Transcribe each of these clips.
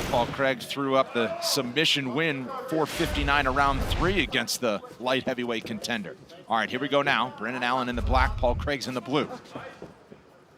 Paul Craig threw up the submission win, 459 around 3 against the light heavyweight contender. All right, here we go now. Brendan Allen in the black, Paul Craig's in the blue.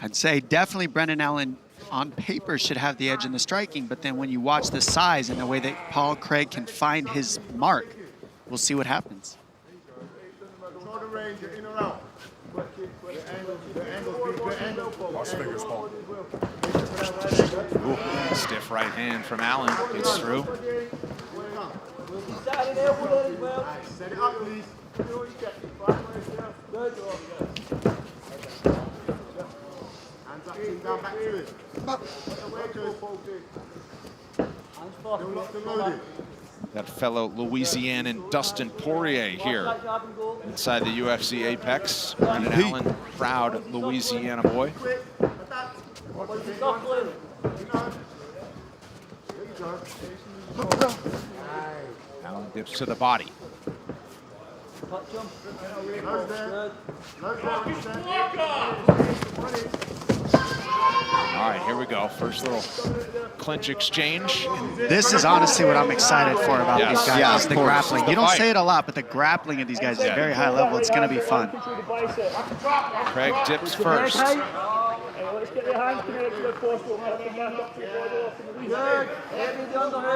I'd say definitely Brendan Allen on paper should have the edge in the striking, but then when you watch the size and the way that Paul Craig can find his mark, we'll see what happens. Ooh, stiff right hand from Allen, gets through. Set it up, please. Hands up, team down, back to it. Still locked and loaded. That fellow Louisianan Dustin Poirier here inside the UFC Apex. Brendan Allen, proud Louisiana boy. Allen dips to the body. All right, here we go. First little clinch exchange. This is honestly what I'm excited for about these guys, Yeah, is the grappling. You don't say it a lot, but the grappling of these guys is very high level. It's going to be fun. Craig dips first.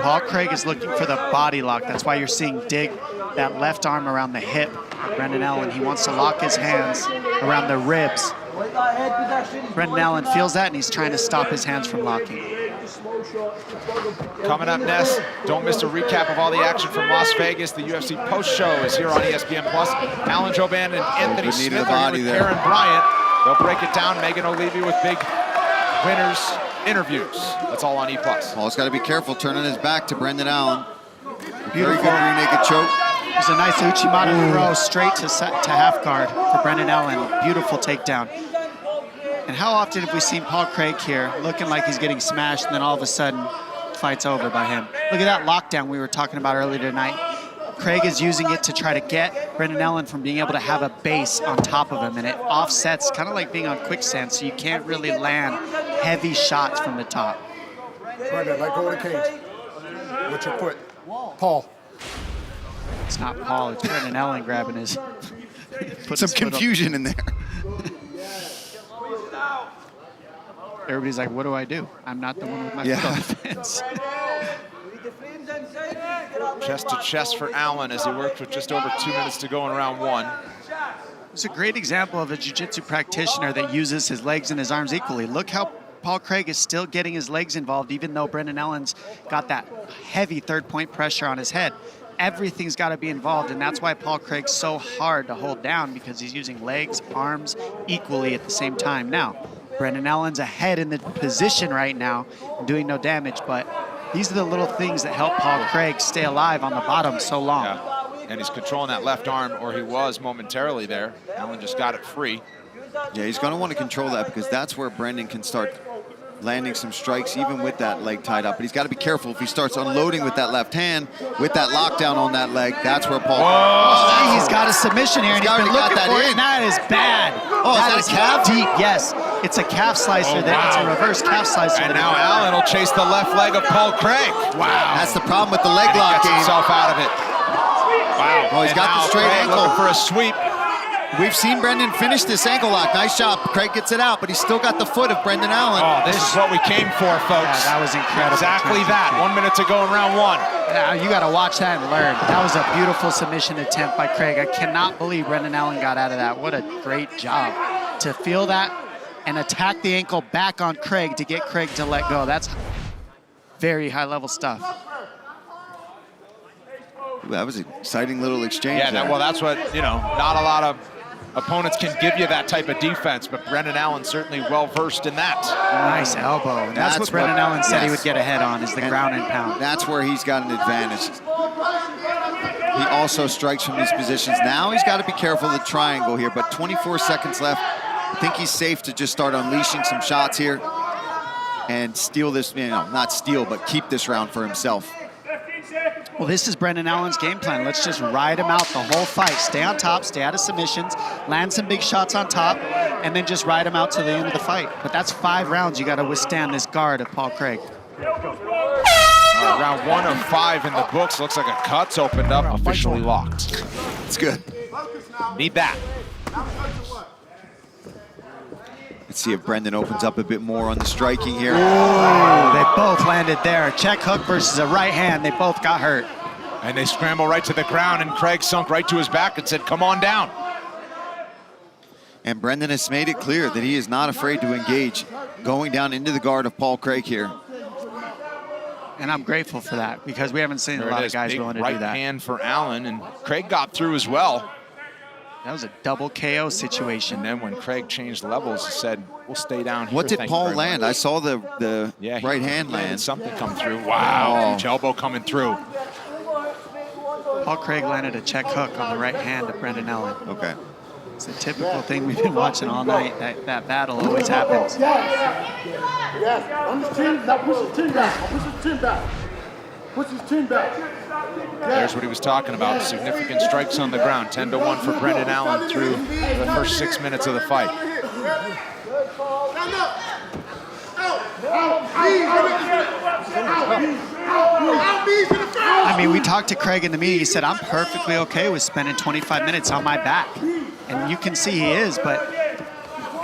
Paul Craig is looking for the body lock. That's why you're seeing dig that left arm around the hip. Brendan Allen, he wants to lock his hands around the ribs. Brendan Allen feels that, and he's trying to stop his hands from locking. Coming up next, don't miss a recap of all the action from Las Vegas. The UFC post-show is here on ESPN+. Alan Jouban and Anthony Smith are here with Aaron Bryant. They'll break it down. Megan O'Leary with big winners interviews. That's all on E+. Paul's got to be careful turning his back to Brendan Allen. Very good rear naked choke. There's a nice Uchimata throw straight to half guard for Brendan Allen. Beautiful takedown. And how often have we seen Paul Craig here looking like he's getting smashed, and then all of a sudden, fight's over by him? Look at that lockdown we were talking about earlier tonight. Craig is using it to try to get Brendan Allen from being able to have a base on top of him, and it offsets, kind of like being on quicksand, so you can't really land heavy shots from the top. Brendan, let go of the cage. With your foot. Paul. It's not Paul, it's Brendan Allen grabbing his... Some confusion in there. Everybody's like, what do I do? I'm not the one with my foot on the fence. Chest to chest for Allen as he worked with just over 2 minutes to go in round 1. It's a great example of a jiu-jitsu practitioner that uses his legs and his arms equally. Look how Paul Craig is still getting his legs involved, even though Brendan Allen's got that heavy third-point pressure on his head. Everything's got to be involved, and that's why Paul Craig's so hard to hold down, because he's using legs, arms equally at the same time. Now, Brendan Allen's ahead in the position right now, doing no damage, but these are the little things that help Paul Craig stay alive on the bottom so long. Yeah. And he's controlling that left arm, or he was momentarily there. Allen just got it free. Yeah, he's going to want to control that, because that's where Brendan can start landing some strikes, even with that leg tied up. But he's got to be careful if he starts unloading with that left hand, with that lockdown on that leg. That's where Paul... Oh, he's got a submission here, and he's been looking for it, and that is bad. Oh, is that a calf? Deep, yes. It's a calf slicer. It's a reverse calf slicer. And now Allen will chase the left leg of Paul Craig. Wow. That's the problem with the leg lock Gets game. himself out of it. Wow. Oh, he's got the straight Craig ankle. looking for a sweep. We've seen Brendan finish this ankle lock. Nice job. Craig gets it out, but he's still got the foot of Brendan Allen. Oh, this is what we came for, folks. Yeah, that was incredible. Exactly that. 1 minute to go in round 1. Now, you got to watch that and learn. That was a beautiful submission attempt by Craig. I cannot believe Brendan Allen got out of that. What a great job to feel that and attack the ankle back on Craig to get Craig to let go. That's very high-level stuff. That was an exciting little exchange. Yeah, well, that's what, not a lot of opponents can give you that type of defense, but Brendan Allen certainly well-versed in that. Nice elbow. And that's what Brendan Allen said he would get ahead on, is the ground and pound. That's where he's got an advantage. He also strikes from these positions. Now he's got to be careful of the triangle here, but 24 seconds left. I think he's safe to just start unleashing some shots here and steal this, not steal, but keep this round for himself. Well, this is Brendan Allen's game plan. Let's just ride him out the whole fight. Stay on top, stay out of submissions, land some big shots on top, and then just ride him out to the end of the fight. But that's 5 rounds you got to withstand this guard of Paul Craig. Round 1 of 5 in the books. Looks like a cut's opened up, officially locked. It's good. Need that. Let's see if Brendan opens up a bit more on the striking here. They both landed there. Check hook versus a right hand. They both got hurt. And they scramble right to the ground, and Craig sunk right to his back and said, come on down. And Brendan has made it clear that he is not afraid to engage, going down into the guard of Paul Craig here. And I'm grateful for that because we haven't seen a lot of guys willing to do that. Right hand for Allen, and Craig got through as well. That was a double KO situation. And then when Craig changed levels, he said, we'll stay down here. What did Paul land? I saw the right hand land. Something come through. Wow, huge elbow coming through. Paul Craig landed a check hook on the right hand of Brendan Allen. Okay. It's a typical thing we've been watching all night. That battle always happens. Yes, on his chin, now push his chin back. Push his chin back. Push his chin back. There's what he was talking about. Significant strikes on the ground. 10-1 for Brendan Allen through the first 6 minutes of the fight. I mean, we talked to Craig in the meeting. He said, I'm perfectly okay with spending 25 minutes on my back. And you can see he is, but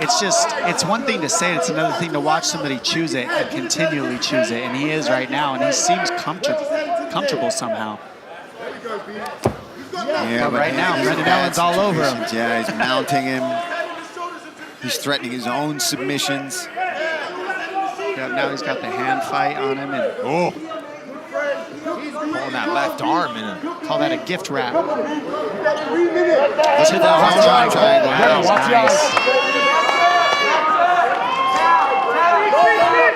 it's one thing to say it, it's another thing to watch somebody choose it and continually choose it. And he is right now, and he seems comfortable somehow. Yeah, but right now, Brendan Allen's all over him. Yeah, he's mounting him. He's threatening his own submissions. Yeah, now he's got the hand fight on him. And pulling that left arm in. Call that a gift wrap. Look at that triangle. Nice.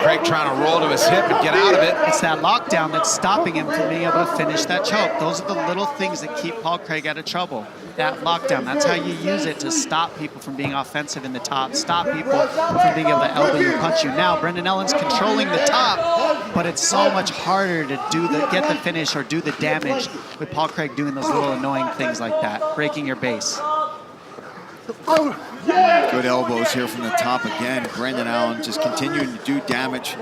Craig trying to roll to his hip and get out of it. It's that lockdown that's stopping him from being able to finish that choke. Those are the little things that keep Paul Craig out of trouble. That lockdown, that's how you use it to stop people from being offensive in the top, stop people from being able to elbow you, punch you. Now, Brendan Allen's controlling the top, but it's so much harder to get the finish or do the damage with Paul Craig doing those little annoying things like that, breaking your base. Good elbows here from the top again. Brendan Allen just continuing to do damage.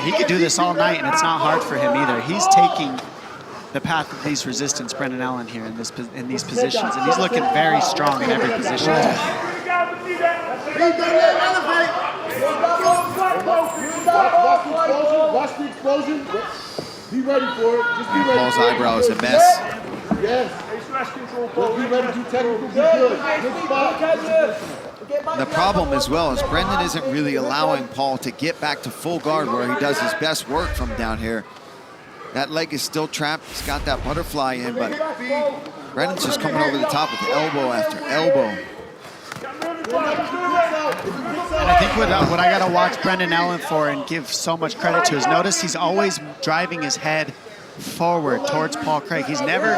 He could do this all night, and it's not hard for him either. He's taking the path of least resistance, Brendan Allen, here in these positions, and he's looking very strong in every position. Watch the explosion. Be ready for it. Just be ready. Paul's eyebrow is a mess. Yes. Just be ready to do technical. Be good. Good spot. The problem as well is Brendan isn't really allowing Paul to get back to full guard where he does his best work from down here. That leg is still trapped. He's got that butterfly in, but Brendan's just coming over the top with elbow after elbow. And I think what I got to watch Brendan Allen for and give so much credit to is notice he's always driving his head forward towards Paul Craig. He's never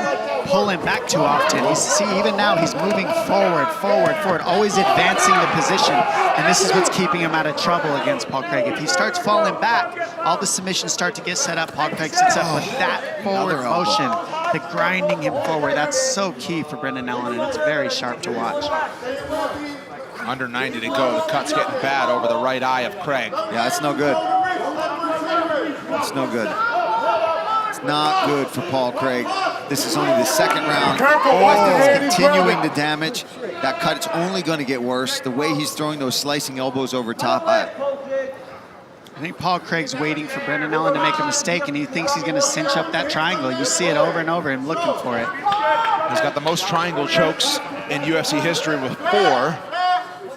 pulling back too often. Even now he's moving forward, always advancing the position. And this is what's keeping him out of trouble against Paul Craig. If he starts falling back, all the submissions start to get set up. Paul Craig sits up with that forward motion, the grinding him forward. That's so key for Brendan Allen, and it's very sharp to watch. Under 90 to go. The cut's getting bad over the right eye of Craig. Yeah, that's no good. It's no good. Not good for Paul Craig. This is only the second round. He's continuing the damage. That cut is only going to get worse. The way he's throwing those slicing elbows over top. I think Paul Craig's waiting for Brendan Allen to make a mistake, and he thinks he's going to cinch up that triangle. You see it over and over, him looking for it. He's got the most triangle chokes in UFC history with 4.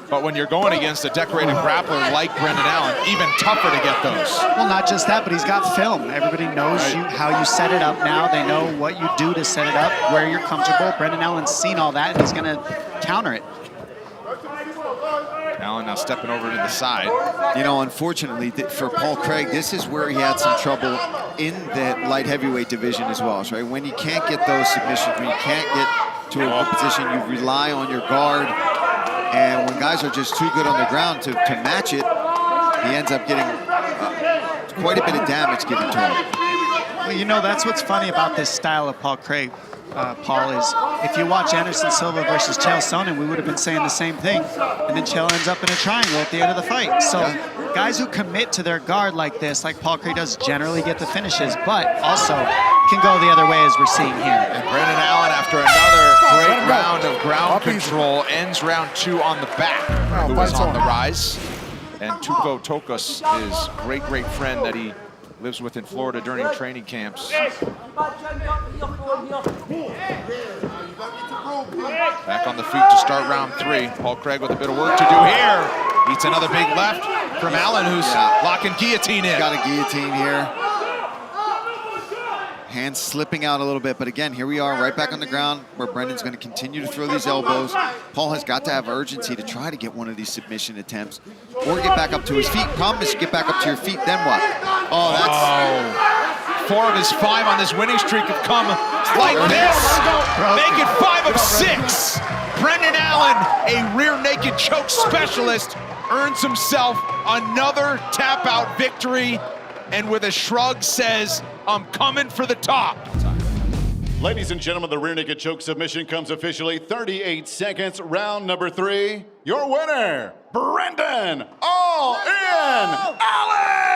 But when you're going against a decorated grappler like Brendan Allen, even tougher to get those. Well, not just that, but he's got film. Everybody knows how you set it up now. They know what you do to set it up, where you're comfortable. Brendan Allen's seen all that, and he's going to counter it. Allen now stepping over to the side. You know, unfortunately for Paul Craig, this is where he had some trouble in the light heavyweight division as well, right? When you can't get those submissions, when you can't get to a position, you rely on your guard. And when guys are just too good on the ground to match it, he ends up getting quite a bit of damage given to him. Well, you know, that's what's funny about this style of Paul Craig, Paul, is if you watch Anderson Silva versus Chael Sonnen, we would have been saying the same thing. And then Chael ends up in a triangle at the end of the fight. So guys who commit to their guard like this, like Paul Craig does, generally get the finishes, but also can go the other way as we're seeing here. And Brendan Allen, after another great round of ground control, ends round 2 on the back, who is on the rise. And Tuco Tokos is a great friend that he lives with in Florida during training camps. Back on the feet to start round 3. Paul Craig with a bit of work to do here. Eats another big left from Allen, who's locking guillotine in. Got a guillotine here. Hands slipping out a little bit, but again, here we are right back on the ground where Brendan's going to continue to throw these elbows. Paul has got to have urgency to try to get one of these submission attempts or get back up to his feet. Problem is, you get back up to your feet, then what? Oh, that's... 4 of his 5 on this winning streak have come like this. Make it 5 of 6. Brendan Allen, a rear naked choke specialist, earns himself another tap out victory, and with a shrug says, I'm coming for the top. Ladies and gentlemen, the rear naked choke submission comes officially 38 seconds, round number 3. Your winner, Brendan All In Allen!